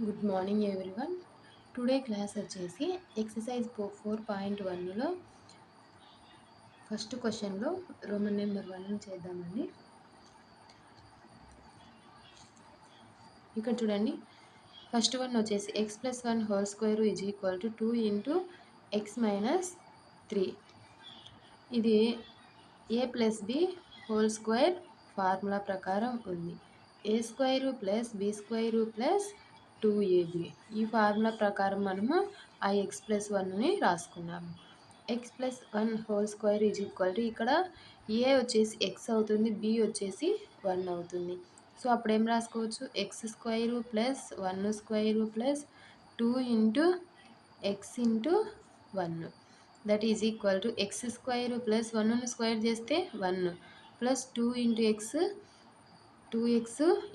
Good morning everyone. Today class వచ్చేసి exercise 4.1లో first క్వశ్చన్లో Roman number 1 చేద్దామండి. ఇక్కడ చూడండి, ఫస్ట్ వన్ వచ్చేసి x+1 whole square is equal to 2 into x minus 3. ఇది a+b హోల్ స్క్వేర్ ఫార్ములా ప్రకారం ఉంది. a square plus b square plus 2ab ఈ ఫార్ములా ప్రకారం మనము ఆ x+1ని రాసుకున్నాము. x+1 whole square is equal to ఇక్కడ a వచ్చేసి x అవుతుంది, b వచ్చేసి 1 అవుతుంది. సో అప్పుడు ఏం రాసుకోవచ్చు, x square plus 1 square plus 2 into x into 1 that is equal to x square plus 1ను స్క్వేర్ చేస్తే 1 plus 2 into x 2x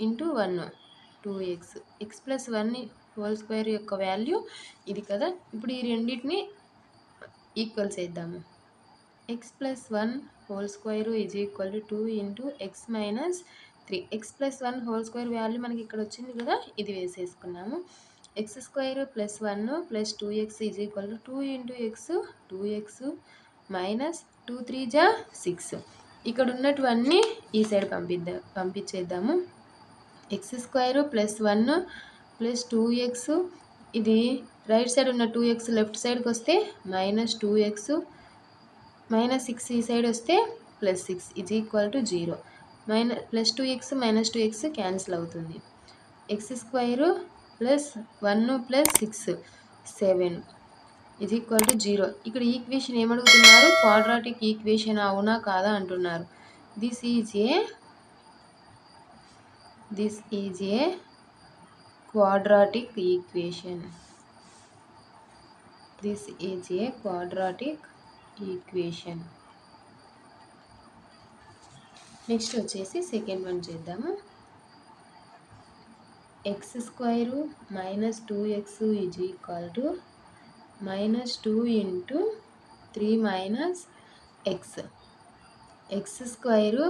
into 1 2x x+1 whole square యొక్క వాల్యూ ఇది కదా. ఇప్పుడు ఈ రెండింటిని ఈక్వల్ చేద్దాము. x+1 whole square is equal to 2 into x minus 3. x+1 whole square value మనకి ఇక్కడ వచ్చింది కదా, ఇది వేసేసుకున్నాము. x square plus 1 plus 2x is equal to 2 into x 2x minus 2 3 జా 6. ఇక్కడ ఉన్నటువన్నీ ఈ సైడ్ పంపించేద్దాము. x square plus 1 plus 2x ఇది రైట్ సైడ్ ఉన్న 2x లెఫ్ట్ సైడ్కి వస్తే మైనస్ 2x మైనస్ 6 ఈ సైడ్ వస్తే plus 6 is equal to 0. Plus 2x minus 2x cancel అవుతుంది. x square plus 1 plus 6 7 is equal to 0. ఇక్కడ ఈక్వేషన్ ఏమడుగుతున్నారు, క్వాడ్రాటిక్ ఈక్వేషన్ అవునా కాదా అంటున్నారు. This is a quadratic equation. This is a quadratic equation. Next వచ్చేసి second one చేద్దాము. x square minus 2x is equal to minus 2 into 3 minus x. x square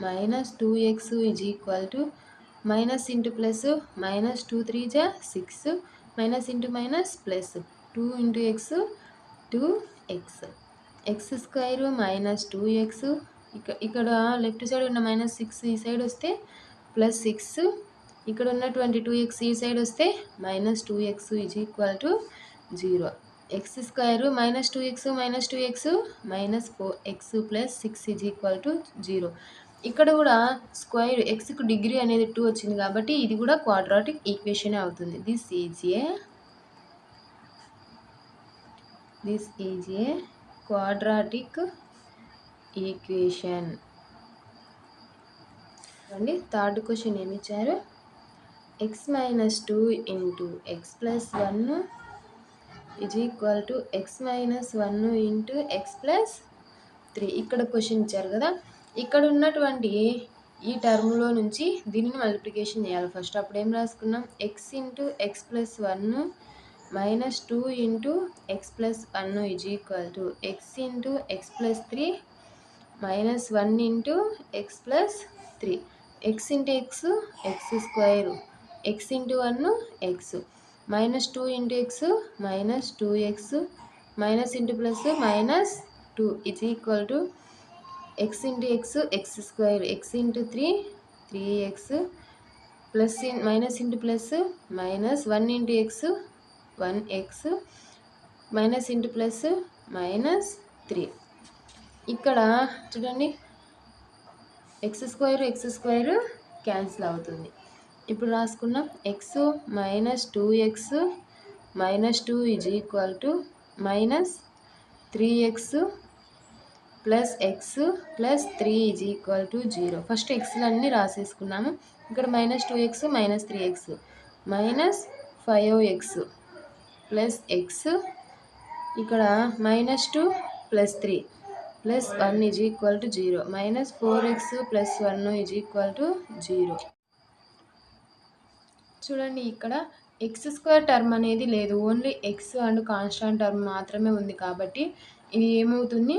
minus 2x is equal to minus into plus minus 2 3 జా 6 minus into minus plus 2 into X 2x. X square minus 2x ఇక్కడ left side ఉన్న minus 6 ఈ side వస్తే plus 6 ఇక్కడ ఉన్నటువంటి 2x ఈ side వస్తే minus 2x is equal to 0. X square minus 2x minus 2x minus 4x plus 6 is equal to 0. ఇక్కడ కూడా స్క్వేర్ ఎక్స్కు డిగ్రీ అనేది 2 వచ్చింది కాబట్టి ఇది కూడా క్వాడ్రాటిక్ ఈక్వేషన్ అవుతుంది. This is a quadratic equation అండి. థర్డ్ క్వశ్చన్ ఏమి ఇచ్చారు, x minus 2 into x plus 1 is equal to x minus 1 into x plus 3. ఇక్కడ క్వశ్చన్ ఇచ్చారు కదా, ఇక్కడ ఉన్నటువంటి ఈ టర్మ్లో నుంచి దీనిని మల్టిప్లికేషన్ చేయాలి ఫస్ట్. అప్పుడు ఏం రాసుకున్నాం, x into x plus 1 minus 2 into x plus 1 is equal to x into x plus 3 minus 1 into x plus 3. X into X square x into 1 X minus 2 into X minus 2x minus into plus minus 2 is equal to x into X square x into 3 3x plus minus into plus minus 1 into X 1x minus into plus minus 3. ఇక్కడ చూడండి, X square cancel అవుతుంది. ఇప్పుడు రాసుకున్నాం x minus 2x minus 2 is equal to minus 3x plus x plus 3 is equal to 0. First ఎక్స్లన్నీ రాసేసుకున్నాము. ఇక్కడ minus 2x minus 3x minus 5x plus x ఇక్కడ minus 2 plus 3 plus 1 is equal to 0 minus 4x plus 1 is equal to 0. చూడండి, ఇక్కడ x square term అనేది లేదు, only x and constant term మాత్రమే ఉంది కాబట్టి ఇది ఏమవుతుంది,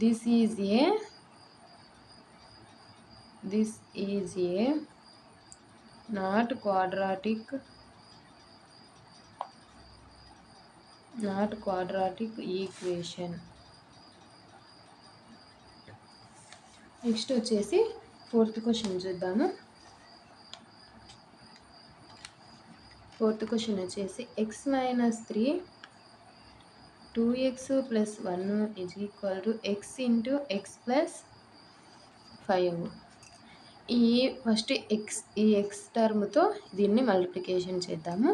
this is A not quadratic not quadratic equation. Next వచ్చేసి 4th క్వశ్చన్ చూద్దాము. 4th క్వశ్చన్ వచ్చేసి x-3 2x + 1 = x × x + 5. ఈ ఫస్ట్ ఈ ఎక్స్ టర్మ్తో దీన్ని మల్టిప్లికేషన్ చేద్దాము.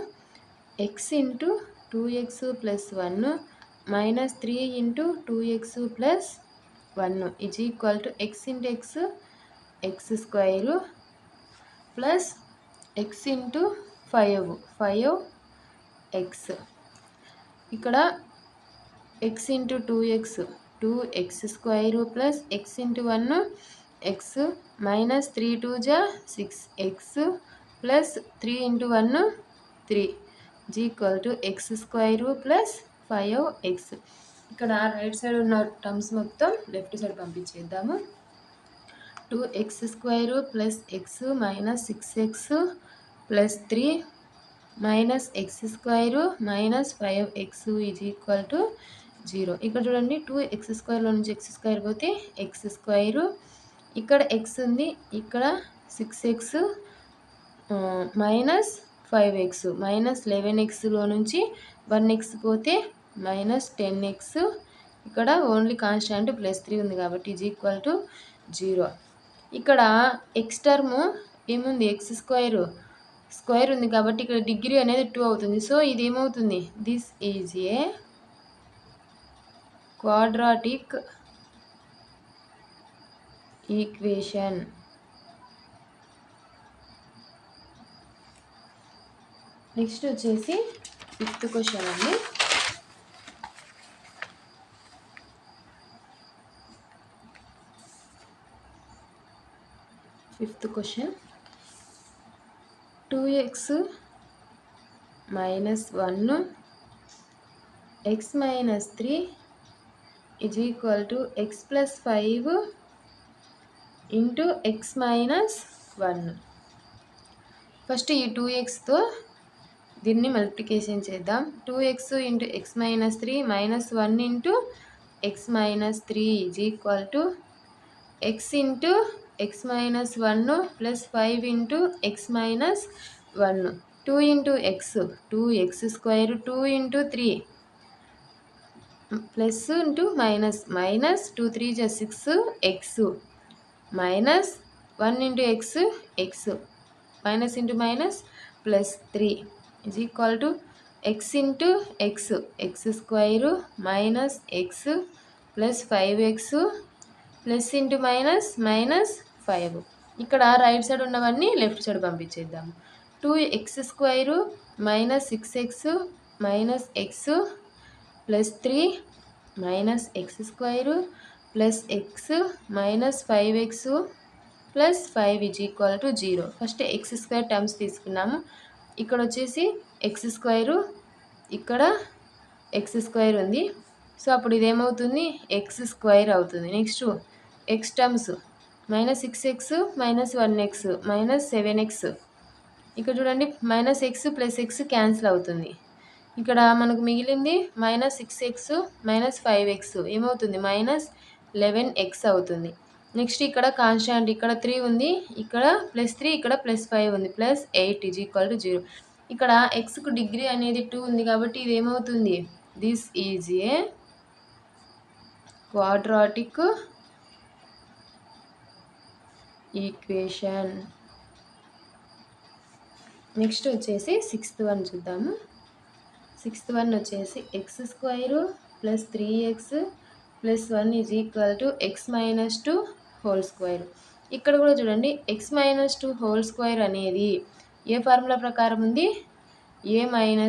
x × 2x + 1 -3 × 2x + 1 = x × x x² plus x × 5x. ఇక్కడ x × 2x 2x² plus x × 1 x -3 2 6x plus 3 × 1 3 = x² plus 5x. ఇక్కడ right side ఉన్న terms మొత్తం left side పంపించేద్దాము. 2x² plus x -6x plus 3 -x² minus 5x = 0. ఇక్కడ చూడండి 2x² నుంచి x² పోతే x², ఇక్కడ x ఉంది, ఇక్కడ 6x మైనస్ 5x -11xలో నుంచి 1x పోతే -10x. ఇక్కడ ఓన్లీ కాన్స్టాంట్ +3 ఉంది కాబట్టి =0. ఇక్కడ x టర్మ్ ఏముంది, x² ఉంది కాబట్టి ఇక్కడ డిగ్రీ అనేది 2 అవుతుంది. సో ఇది ఏమవుతుంది, this is a quadratic equation. Next వచ్చేసి 5th క్వశ్చన్ అండి. 5th question 2x - 1 x - 3 = x + 5 × x - 1. First ఈ 2xతో దీన్ని మల్టిప్లికేషన్ చేద్దాం. 2x × x - 3 -1 × x - 3 = x × x - 1 plus 5 × x - 1. 2 × x 2x² 2 × 3 plus × minus minus 2 3 6x minus 1 × x x minus × minus plus 3 = x × x x² minus x plus 5x plus × minus minus 5. ఇక్కడ right side ఉన్నవన్నీ left side పంపించేద్దాం. 2x² minus 6x minus x plus 3 minus x² plus x minus 5x plus 5 = 0. First x² terms తీసుకున్నాము. ఇక్కడ వచ్చేసి x², ఇక్కడ x² ఉంది. So అప్పుడు ఇదేమవుతుంది, x² అవుతుంది. Next x terms -6x -1x -7x. ఇక్కడ చూడండి -x ప్లస్ x క్యాన్సిల్ అవుతుంది. ఇక్కడ మనకు మిగిలింది -6x -5x ఏమవుతుంది, -11x అవుతుంది. నెక్స్ట్ ఇక్కడ కాన్స్టాంట్, ఇక్కడ 3 ఉంది, ఇక్కడ +3 ఇక్కడ +5 ఉంది, +8 = 0. ఇక్కడ xకు డిగ్రీ అనేది 2 ఉంది కాబట్టి ఇది ఏమవుతుంది, this is a quadratic equation. Next వచ్చేసి 6th వన్ చూద్దాము. 6th వన్ వచ్చేసి x² plus 3x plus 1 = x - 2 whole square. ఇక్కడ కూడా చూడండి x - 2 హోల్ స్క్వేర్ అనేది ఏ ఫార్ములా ప్రకారం ఉంది, a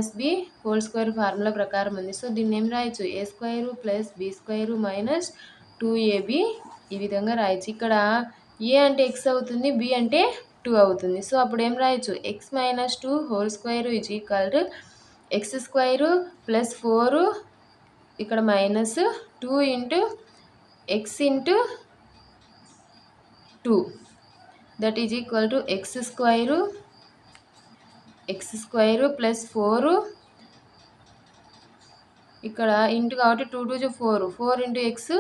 - b whole square formula ప్రకారం ఉంది. సో దీన్ని ఏం రాయొచ్చు, a² plus b² minus 2ab ఈ విధంగా రాయొచ్చు. ఇక్కడ a అంటే x అవుతుంది, b అంటే 2 అవుతుంది. సో అప్పుడు ఏం రాయొచ్చు, x - 2 whole square = x² plus 4 ఇక్కడ minus 2 × x × 2 that is equal to x² plus 4 ఇక్కడ ఇంటూ కాబట్టి 2 2 4 4 ఇంటూ ఎక్స్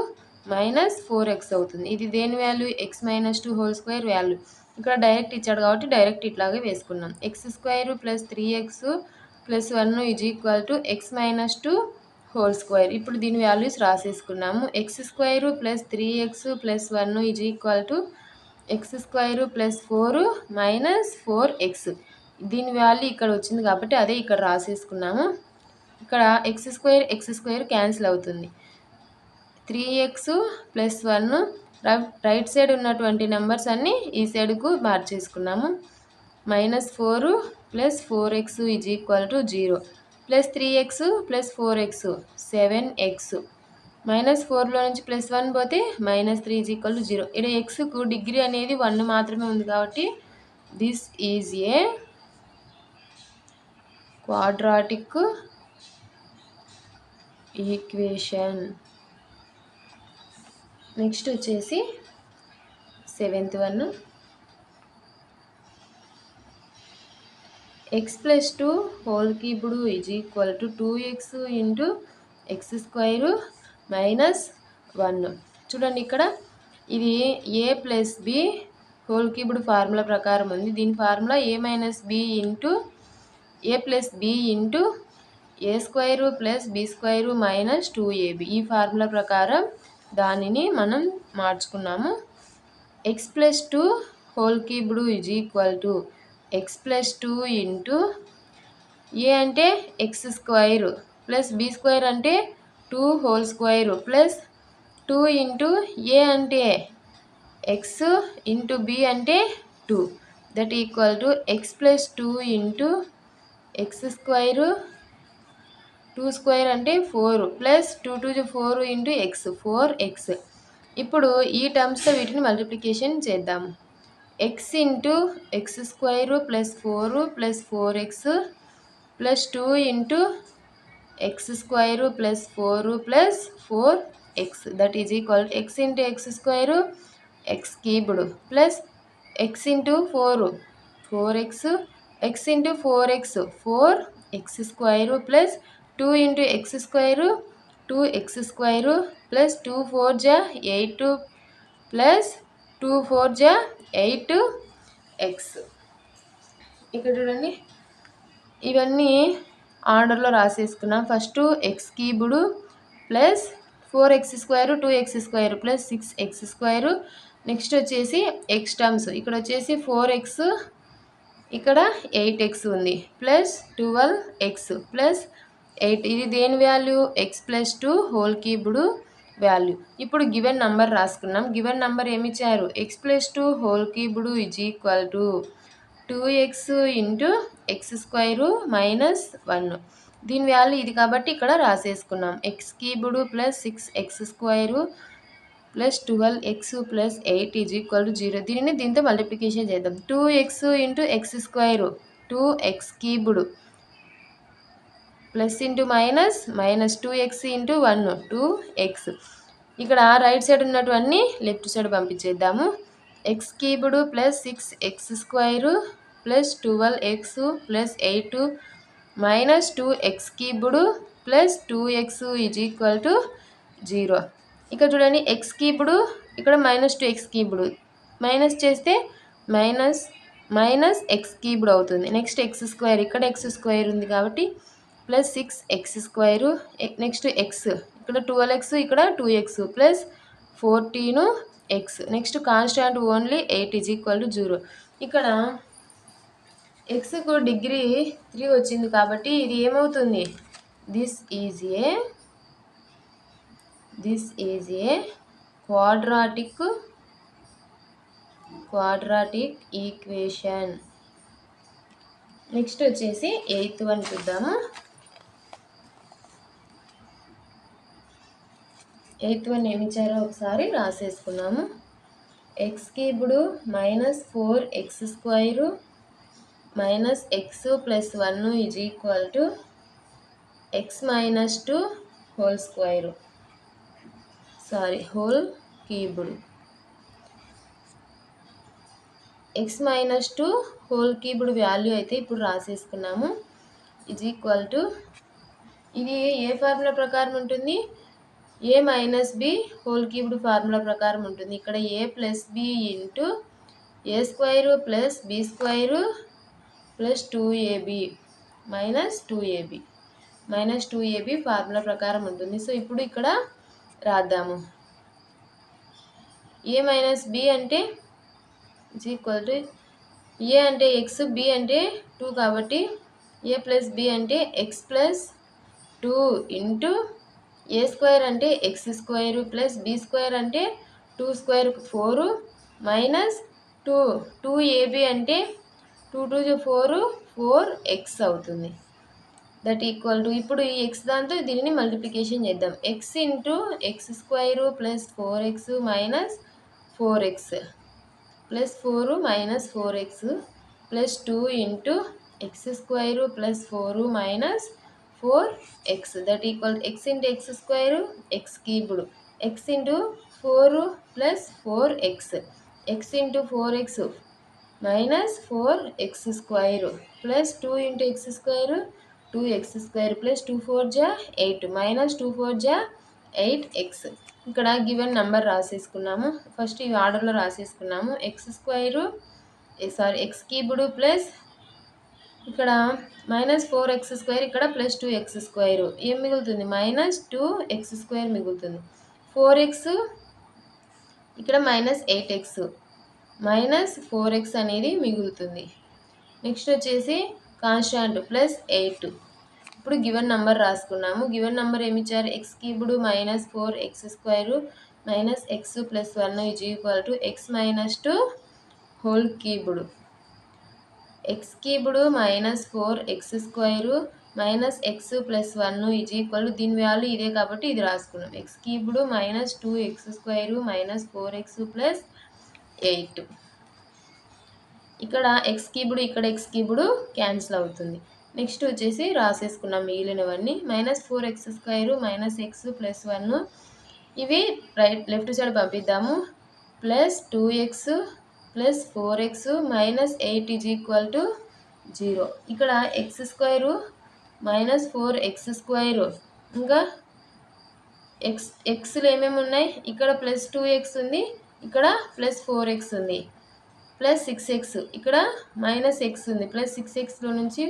మైనస్ 4x అవుతుంది. ఇది దేని value x minus 2 whole square value. ఇక్కడ డైరెక్ట్ ఇచ్చాడు కాబట్టి డైరెక్ట్ ఇట్లాగే వేసుకున్నాం. X square plus 3x plus 1 is equal to x minus 2 whole square. ఇప్పుడు దీని వాల్యూస్ రాసేసుకున్నాము. X square plus 3x plus 1 is equal to x square plus 4 minus 4x. దీని value ఇక్కడ వచ్చింది కాబట్టి అదే ఇక్కడ రాసేసుకున్నాము. ఇక్కడ ఎక్స్ స్క్వేర్ క్యాన్సిల్ అవుతుంది. 3x ప్లస్ 1 రైట్ సైడ్ ఉన్నటువంటి నెంబర్స్ అన్నీ ఈ సైడ్కు మార్చేసుకున్నాము. -4 plus 4x is equal to 0 plus 3x plus 4x 7x. -4లో నుంచి ప్లస్ 1 పోతే -3 ఈజ్ ఈక్వల్ టు 0. ఇక్కడ ఎక్స్కు డిగ్రీ అనేది 1 మాత్రమే ఉంది కాబట్టి this is a quadratic equation. Next వచ్చేసి 7th one. x plus 2 whole cubed is equal to 2x into X square minus 1. చూడండి ఇక్కడ ఇది a plus B whole cubed formula ప్రకారం ఉంది. దీని formula a minus B into a plus B into A square plus B square minus 2ab. ఈ formula ప్రకారం దానిని మనం మార్చుకున్నాము. x plus 2 whole cubed is equal to X plus 2 into A అంటే X square plus B square అంటే 2 whole square plus 2 into A అంటే X into B అంటే 2 that equal to X plus 2 into X square 2 square అంటే 4 plus 2 2 4 into X 4x. ఇప్పుడు ఈ టర్మ్స్తో వీటిని multiplication చేద్దాము. X into X square plus 4 plus 4x plus 2 into X square plus 4 plus 4x that is equal to X into X square X cubed plus X into 4 4x X into 4x 4x square plus 2 into X square 2x square plus 2 4 జా 8 plus 2 4 జా 8x. ఇక్కడ చూడండి ఇవన్నీ ఆర్డర్లో రాసేసుకున్నాం. First x cubed plus 4x square 2x square plus 6x square. Next వచ్చేసి x terms ఇక్కడ వచ్చేసి 4x ఇక్కడ 8x ఉంది ప్లస్ 12x ప్లస్ 8. ఇది దేని value x plus 2 whole cubed value. ఇప్పుడు గివెన్ నంబర్ రాసుకున్నాం. గివెన్ నంబర్ ఏమి ఇచ్చారు x plus 2 whole cubed is equal to 2x into X square minus 1. దీని వాల్యూ ఇది కాబట్టి ఇక్కడ రాసేసుకున్నాం. X cubed plus 6x square plus 12x plus 8 is equal to 0. దీనిని దీంతో మల్టిప్లికేషన్ చేద్దాం. 2x into X square 2x cubed plus into minus minus 2x into 1 2x. ఇక్కడ రైట్ సైడ్ ఉన్నటువన్నీ లెఫ్ట్ సైడ్ పంపించేద్దాము. X cubed plus 6x square plus 12x plus 8 minus 2x cubed plus 2x is equal to 0. ఇక్కడ చూడండి x cubed ఇక్కడ minus 2x cubed minus చేస్తే minus minus x cubed అవుతుంది. Next x square ఇక్కడ x square ఉంది కాబట్టి plus 6x square next X ఇక్కడ 12x ఇక్కడ 2x plus 14x. Next constant only 8 is equal to 0. ఇక్కడ ఎక్స్కు డిగ్రీ 3 వచ్చింది కాబట్టి ఇది ఏమవుతుంది this is a quadratic equation. Next వచ్చేసి 8th వన్ చూద్దాము. 8th వన్ ఏమి ఇచ్చారో ఒకసారి రాసేసుకున్నాము. X cubed minus 4x square minus x plus 1 is equal to x minus 2 whole square whole cubed. X minus 2 whole cubed value అయితే ఇప్పుడు రాసేసుకున్నాము is equal to ఇది ఏ formula ప్రకారం ఉంటుంది? A minus b whole cubed formula ప్రకారం ఉంటుంది. ఇక్కడ a plus B into a square plus b square plus 2ab minus 2ab formula ప్రకారం ఉంటుంది. సో ఇప్పుడు ఇక్కడ రాద్దాము. ఏ మైనస్ బి అంటే ఈక్వల్ టు ఏ అంటే ఎక్స్, బి అంటే 2 కాబట్టి ఏ ప్లస్ బి అంటే ఎక్స్ ప్లస్ 2 ఇంటూ ఏ స్క్వేర్ అంటే X square plus B square అంటే 2 స్క్వేర్ 4 మైనస్ 2ab అంటే 2 2 4 4x అవుతుంది. దట్ ఈక్వల్ టు ఇప్పుడు ఈ ఎక్స్ దాంతో దీనిని మల్టిప్లికేషన్ చేద్దాం. X into X square plus 4x minus 4x plus 4 minus 4x plus 2 into X square plus 4 minus 4x that equal X into X square X cubed X into 4 plus 4x X into 4x minus 4x square plus 2 into X square 2x square plus 2 4 జా 8 minus 2 4 జా 8x. ఇక్కడ given number రాసేసుకున్నాము. First ఈ ఆర్డర్లో రాసేసుకున్నాము. X cubed plus ఇక్కడ minus 4x square ఇక్కడ plus 2x square ఏం మిగులుతుంది? Minus 2x square మిగులుతుంది. 4x ఇక్కడ మైనస్ 8x మైనస్ 4x అనేది మిగులుతుంది. నెక్స్ట్ వచ్చేసి కాన్స్టాంట్ ప్లస్ 8. ఇప్పుడు గివెన్ నెంబర్ రాసుకున్నాము. గివెన్ నెంబర్ ఏమి ఇచ్చారు? X cubed minus 4x square minus x plus 1 is equal to x minus 2 whole cubed X cubed minus 4x square minus x plus 1 is equal దీని value ఇదే కాబట్టి ఇది రాసుకున్నాం. X cubed minus 2x square minus 4x plus 8. ఇక్కడ X cubed ఇక్కడ X cubed cancel అవుతుంది. Next వచ్చేసి రాసేసుకున్నాం మిగిలినవన్నీ. Minus 4x square minus x plus 1 ఇవి లెఫ్ట్ సైడ్ పంపిద్దాము. Plus 2x plus 4x minus 8 is equal to 0. ఇక్కడ x square minus 4x square ఇంకా ఎక్స్లు ఏమేమి ఉన్నాయి? ఇక్కడ ప్లస్ 2x ఉంది, ఇక్కడ ప్లస్ 4x ఉంది, ప్లస్ 6x ఇక్కడ మైనస్ x ఉంది, ప్లస్ 6xలో నుంచి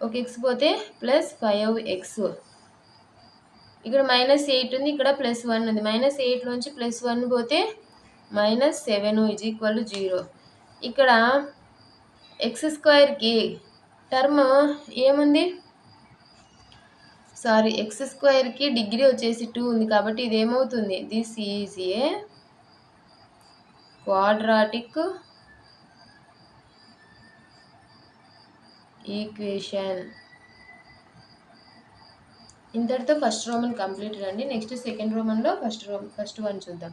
ఒక x పోతే ప్లస్ 5x ఇక్కడ మైనస్ 8 ఉంది, ఇక్కడ ప్లస్ 1 ఉంది, మైనస్ 8లోంచి ప్లస్ 1 పోతే మైనస్ 7 ఈజ్ ఈక్వల్ 0. ఇక్కడ ఎక్స్ స్క్వేర్కి టర్మ్ ఏముంది? సారీ ఎక్స్ స్క్వేర్కి డిగ్రీ వచ్చేసి 2 ఉంది కాబట్టి ఇది ఏమవుతుంది? This is a quadratic equation. ఇంతటితో ఫస్ట్ రోమన్ కంప్లీటెడ్ అండి. నెక్స్ట్ సెకండ్ రోమన్లో ఫస్ట్ వన్ చూద్దాం.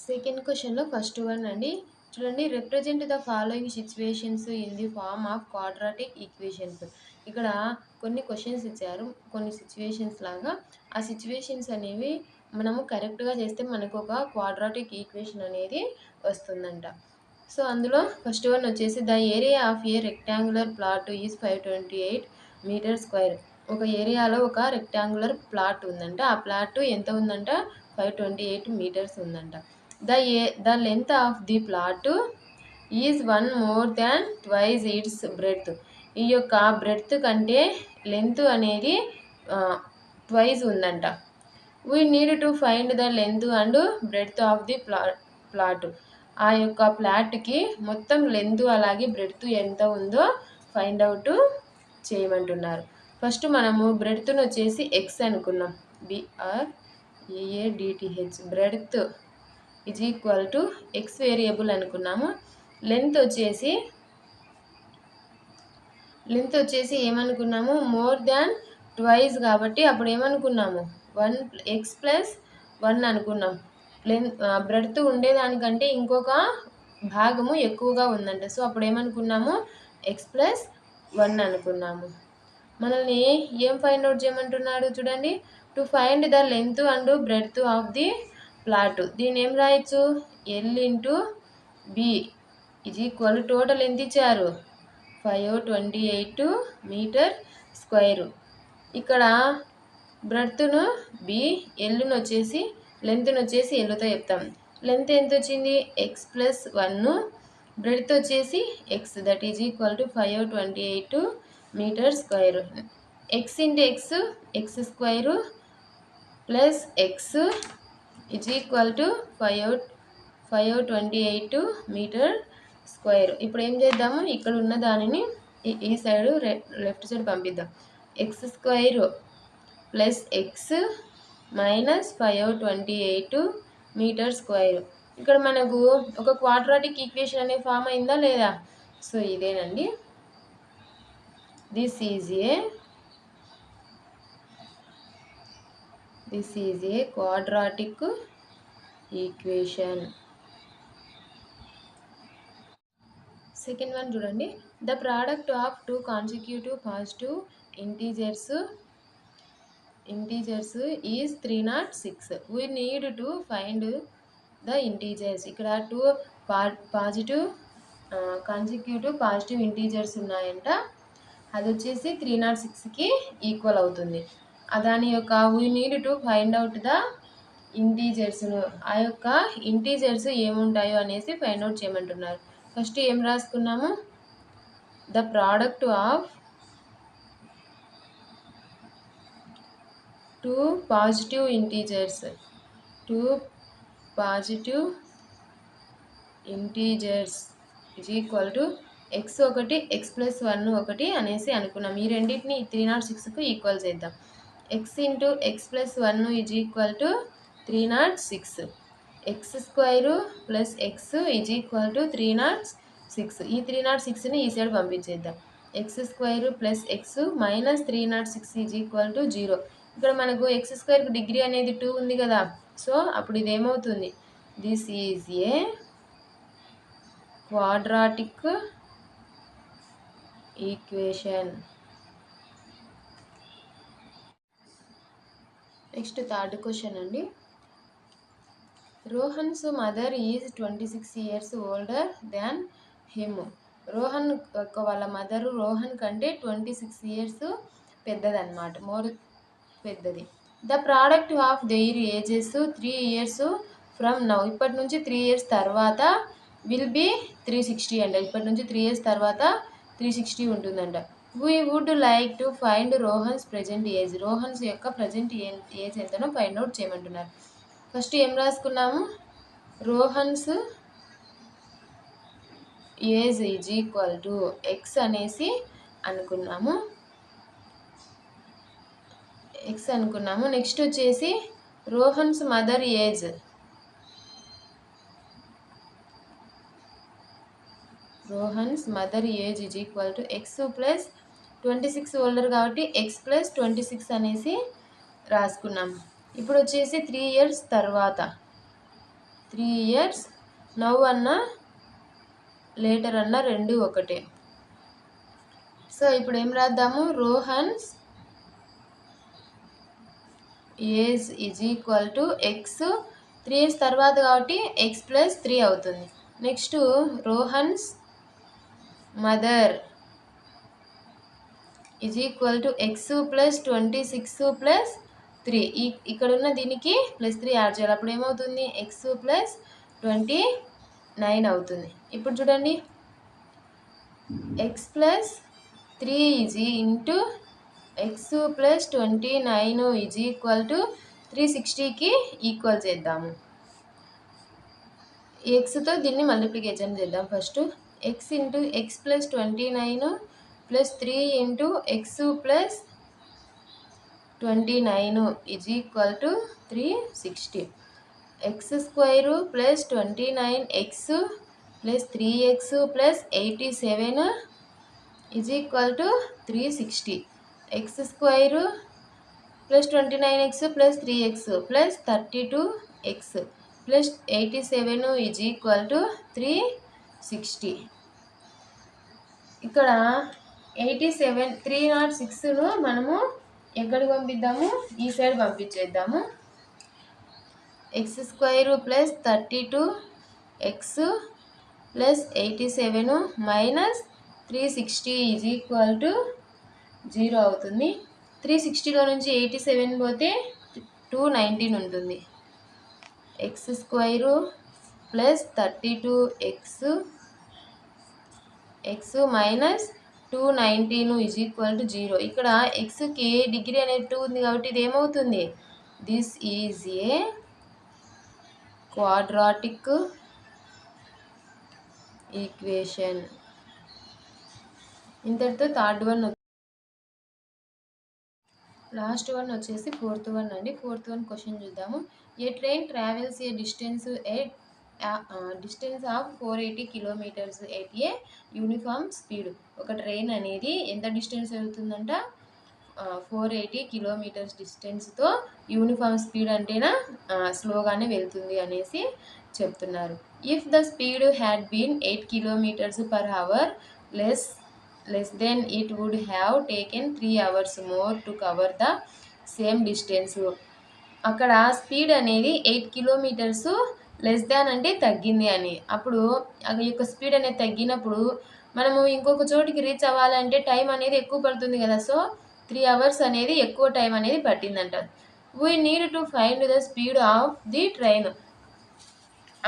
సెకండ్ క్వశ్చన్లో ఫస్ట్ వన్ అండి. చూడండి, represent the following situations in the form of quadratic equations. ఇక్కడ కొన్ని క్వశ్చన్స్ ఇచ్చారు, కొన్ని సిచ్యువేషన్స్ లాగా. ఆ సిచ్యువేషన్స్ అనేవి మనము కరెక్ట్గా చేస్తే మనకు ఒక క్వాడ్రాటిక్ ఈక్వేషన్ అనేది వస్తుందంట. సో అందులో ఫస్ట్ వన్ వచ్చేసి the area of a rectangular plot is 528 metre square. ఒక ఏరియాలో ఒక రెక్టాంగులర్ ప్లాట్ ఉందంట. ఆ ప్లాట్ ఎంత ఉందంట? 528 మీటర్స్ ఉందంట. The length of the plot is 1 more than twice its breadth. ఈ యొక్క బ్రెడ్త్ కంటే లెంత్ అనేది ట్వైస్ ఉందంట. We need to find the length and breadth of the plot. ఆ యొక్క ప్లాట్కి మొత్తం లెంత్ అలాగే బ్రెడ్త్ ఎంత ఉందో ఫైండ్ అవుట్ చేయమంటున్నారు. ఫస్ట్ మనము బ్రెడ్త్ను వచ్చేసి ఎక్స్ అనుకున్నాం. BREADTH breadth is equal to X variable అనుకున్నాము. లెంత్ వచ్చేసి ఏమనుకున్నాము? మోర్ దాన్ ట్వైస్ కాబట్టి అప్పుడు ఏమనుకున్నాము? 1x ప్లస్ 1 అనుకున్నాం. బ్రెడ్త్ ఉండేదానికంటే ఇంకొక భాగము ఎక్కువగా ఉందంట. సో అప్పుడు ఏమనుకున్నాము? x ప్లస్ 1 అనుకున్నాము. మనల్ని ఏం ఫైండ్ అవుట్ చేయమంటున్నాడు చూడండి. To find the length and breadth of the plot. దీన్ని ఏం రాయొచ్చు? L into B is equal total ఎంత ఇచ్చారు? 528 మీటర్ స్క్వేర్ ఇక్కడ బ్రెడ్త్ను బి, ఎల్లును వచ్చేసి లెంత్ను వచ్చేసి ఎల్లుతో చెప్తాం. లెంత్ ఎంత వచ్చింది x+1, బ్రెడ్త్ వచ్చేసి x, that is equal to 528 metre square. X into x, x square plus x is equal to 528 metre square. ఇప్పుడు ఏం చేద్దాము, ఇక్కడ ఉన్న దానిని ఈ సైడ్ లెఫ్ట్ సైడ్ పంపిద్దాం. X square plus x minus 528 metre square. ఇక్కడ మనకు ఒక క్వాడ్రాటిక్ ఈక్వేషన్ అనే ఫామ్ అయిందా లేదా? సో ఇదేనండి, this is a quadratic equation. Second one చూడండి. The product of two consecutive positive integers is 306. We need to find the integers. ఇక్కడ two positive consecutive positive integers ఉన్నాయంట. అది వచ్చేసి 306కి ఈక్వల్ అవుతుంది. దాని యొక్క we need to find out the ఇంటీజర్స్ను, ఆ యొక్క ఇంటీజర్స్ ఏముంటాయో అనేసి ఫైండ్ అవుట్ చేయమంటున్నారు. ఫస్ట్ ఏం రాసుకున్నాము, the product of two positive integers is equal to x ఒకటి x+1 ఒకటి అనేసి అనుకున్నాం. ఈ రెండింటిని 306కు ఈక్వల్ చేద్దాం. X into x+1 is equal to 306. X square plus x is equal to 306. ఈ 306ని ఈ సైడ్ పంపించేద్దాం. X square plus x minus 306 is equal to 0. ఇక్కడ మనకు ఎక్స్ స్క్వేర్కి డిగ్రీ అనేది 2 ఉంది కదా, సో అప్పుడు ఇది ఏమవుతుంది, this is a quadratic equation. Next third question అండి. Rohan's mother is 26 years older than him. Rohan యొక్క వాళ్ళ మదరు రోహన్ కంటే 26 years పెద్దదన్నమాట, మోర్ పెద్దది. The product of their ages 3 years from now. ఇప్పటి నుంచి 3 years తర్వాత విల్ బి 360 అంట. ఇప్పటి నుంచి 3 years తర్వాత 360 ఉంటుందంట. We would like to find Rohan's present age. Rohan's యొక్క ప్రజెంట్ ఏజ్ ఎంతనో ఫైండ్ అవుట్ చేయమంటున్నారు. ఫస్ట్ ఏం రాసుకున్నాము, Rohan's age is equal to x అనేసి అనుకున్నాము. నెక్స్ట్ వచ్చేసి Rohan's mother age, is equal to X plus 26 older కాబట్టి ఎక్స్ ప్లస్ 26 అనేసి రాసుకున్నాము. ఇప్పుడు వచ్చేసి 3 years తర్వాత, 3 years నవ్ అన్నా లేటర్ అన్నా రెండు ఒకటే. సో ఇప్పుడు ఏం రాద్దాము, Rohan's age is equal to x, 3 years తర్వాత కాబట్టి ఎక్స్ ప్లస్ 3 అవుతుంది. Next Rohan's mother is equal to X plus 26 plus 3. ఇక్కడ ఉన్న దీనికి ప్లస్ 3 యాడ్ చేయాలి, అప్పుడు ఏమవుతుంది, ఎక్స్ ప్లస్ 29 అవుతుంది. ఇప్పుడు చూడండి, x plus 3 is into x plus 29 is equal to 360కి ఈక్వల్ చేద్దాము. ఎక్స్తో దీన్ని మల్టిప్లికేషన్ చేద్దాం. First x into x plus 29 plus 3 into x plus 29 is equal to 360. X square plus 29x plus 3x plus 87 is equal to 360. X square plus 29x plus 3x plus 32x plus 87 is equal to 360. ఇక్కడ 306ను మనము ఎక్కడికి పంపిద్దాము, ఈ side పంపించేద్దాము. X square plus 32x plus 87 minus 360 is equal to 0 అవుతుంది. 360లో నుంచి 87 పోతే 219 ఉంటుంది. X square plus 32x minus 219 is equal to 0. ఇక్కడ ఎక్స్కి డిగ్రీ అనేది 2 ఉంది కాబట్టి ఇది ఏమవుతుంది? This is a quadratic equation. ఇంతటితో థర్డ్ వన్. లాస్ట్ వన్ వచ్చేసి ఫోర్త్ వన్ అండి. ఫోర్త్ వన్ క్వశ్చన్ చూద్దాము. A train travels a distance of 480 kilometres at a uniform speed. ఒక ట్రైన్ అనేది ఎంత డిస్టెన్స్ వెళ్తుందంట? 480 కిలోమీటర్స్ డిస్టెన్స్తో యూనిఫామ్ స్పీడ్ అంటేనా స్లోగానే వెళ్తుంది అనేసి చెప్తున్నారు. If the speed had been 8 kilometres per hour less than it would have taken 3 hours more to cover the same distance. అక్కడ స్పీడ్ అనేది 8 కిలోమీటర్స్ లెస్ దాన్ అంటే తగ్గింది అని. అప్పుడు అది యొక్క స్పీడ్ అనేది తగ్గినప్పుడు మనము ఇంకొక చోటికి రీచ్ అవ్వాలంటే టైం అనేది ఎక్కువ పడుతుంది కదా. సో 3 hours అనేది ఎక్కువ టైం అనేది పట్టిందంట. We need to find the speed of the train.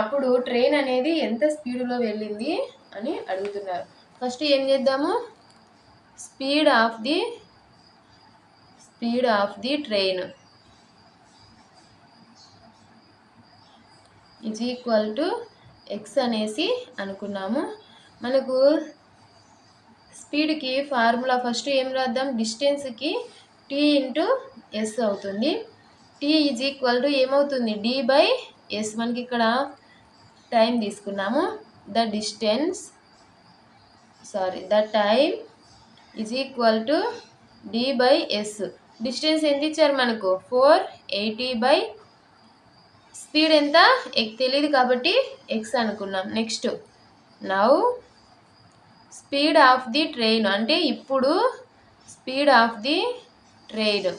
అప్పుడు ట్రైన్ అనేది ఎంత స్పీడ్లో వెళ్ళింది అని అడుగుతున్నారు. ఫస్ట్ ఏం చేద్దాము? Speed of the train is equal to x అనేసి అనుకున్నాము. మనకు స్పీడ్కి ఫార్ములా ఫస్ట్ ఏం రాద్దాం? డిస్టెన్స్కి టీ ఇంటూ ఎస్ అవుతుంది. టీ ఈజ్ ఈక్వల్ టు ఏమవుతుంది? D by S. మనకి ఇక్కడ టైం తీసుకున్నాము. The time is equal to D by S. Distance ఎంత ఇచ్చారు మనకు? 480 బై స్పీడ్ ఎంత తెలియదు కాబట్టి ఎక్స్ అనుకున్నాం. Next now speed of the train అంటే ఇప్పుడు speed of the train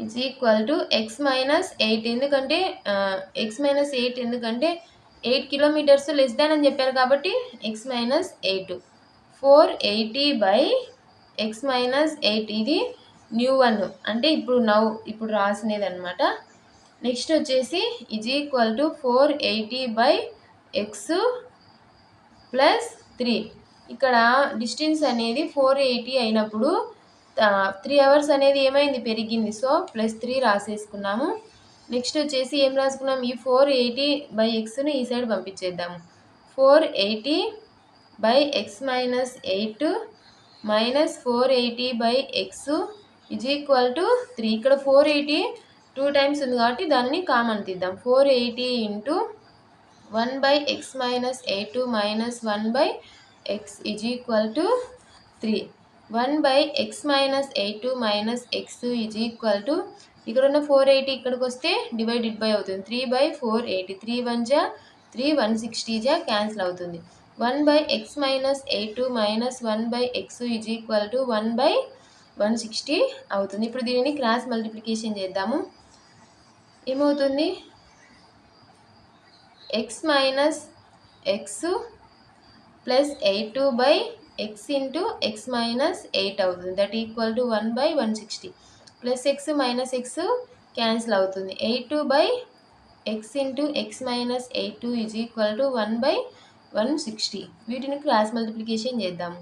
is equal to x minus 8. ఎందుకంటే ఎక్స్ మైనస్ 8 ఎందుకంటే 8 కిలోమీటర్స్ లెస్ దాన్ అని చెప్పారు కాబట్టి X minus 8. 480 by x minus 8 ఇది న్యూ వన్ అంటే ఇప్పుడు రాసినది అనమాట. నెక్స్ట్ వచ్చేసి is equal to 480 by X plus 3. ఇక్కడ డిస్టెన్స్ అనేది 480 అయినప్పుడు 3 hours అనేది ఏమైంది? పెరిగింది. సో +3 రాసేసుకున్నాము. నెక్స్ట్ వచ్చేసి ఏం రాసుకున్నాం? ఈ 480 బై ఎక్స్ని ఈ సైడ్ పంపించేద్దాము. 480 by x minus 8 minus 480 by x is equal to 3. ఇక్కడ 480 2 times ఉంది కాబట్టి దాన్ని కామన్ తీద్దాం. 480 into 1 by x minus 8 minus 1 by x is equal to 3. 1 by x minus 8 minus X is equal to ఇక్కడ ఉన్న 480 ఇక్కడికి వస్తే డివైడెడ్ బై అవుతుంది. 3 బై 480. 3 1 జా 3 160 జా క్యాన్సిల్ అవుతుంది. 1 by x minus 8 minus 1 by x is equal to 1 by 160 అవుతుంది. ఇప్పుడు దీనిని క్రాస్ మల్టిప్లికేషన్ చేద్దాము. ఏమవుతుంది? X minus X plus 8 by X into X minus 8 అవుతుంది. That equal to 1 by 160. Plus x minus X cancel అవుతుంది. 8 by X into X minus 8 is equal to 1 by 160. వీటిని cross multiplication చేద్దాము.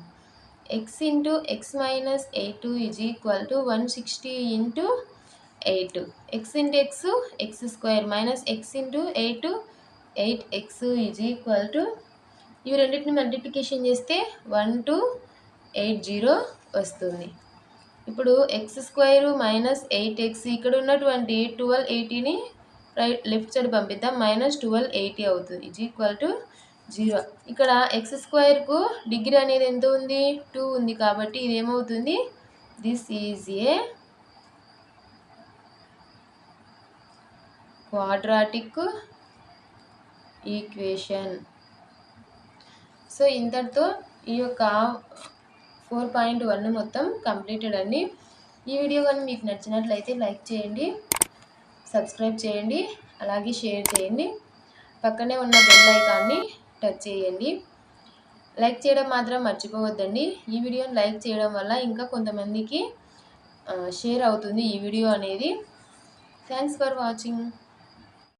X into X minus 8 is equal to 160 into 8. X into x X square minus X into 8x is equal to ఇవి రెండింటిని multiplication చేస్తే 1280 వస్తుంది. ఇప్పుడు X square minus 8x ఇక్కడ ఉన్నటువంటి 1280ని left side పంపిద్దాం. మైనస్ 1280 అవుతుంది ఈజ్ ఈక్వల్ టు 0. ఇక్కడ ఎక్స్ స్క్వేర్కు డిగ్రీ అనేది ఎంత ఉంది? 2 ఉంది కాబట్టి ఇది ఏమవుతుంది? This is a quadratic equation. So ఇంతటితో ఈ యొక్క 4.1 మొత్తం కంప్లీటెడ్ అండి. ఈ వీడియో కానీ మీకు నచ్చినట్లయితే లైక్ చేయండి, సబ్స్క్రైబ్ చేయండి, అలాగే షేర్ చేయండి. పక్కనే ఉన్న బెల్ ఐకాన్ని టచ్ చేయండి. లైక్ చేయడం మాత్రం మర్చిపోవద్దండి. ఈ వీడియోని లైక్ చేయడం వల్ల ఇంకా కొంతమందికి షేర్ అవుతుంది ఈ వీడియో అనేది. Thanks for watching.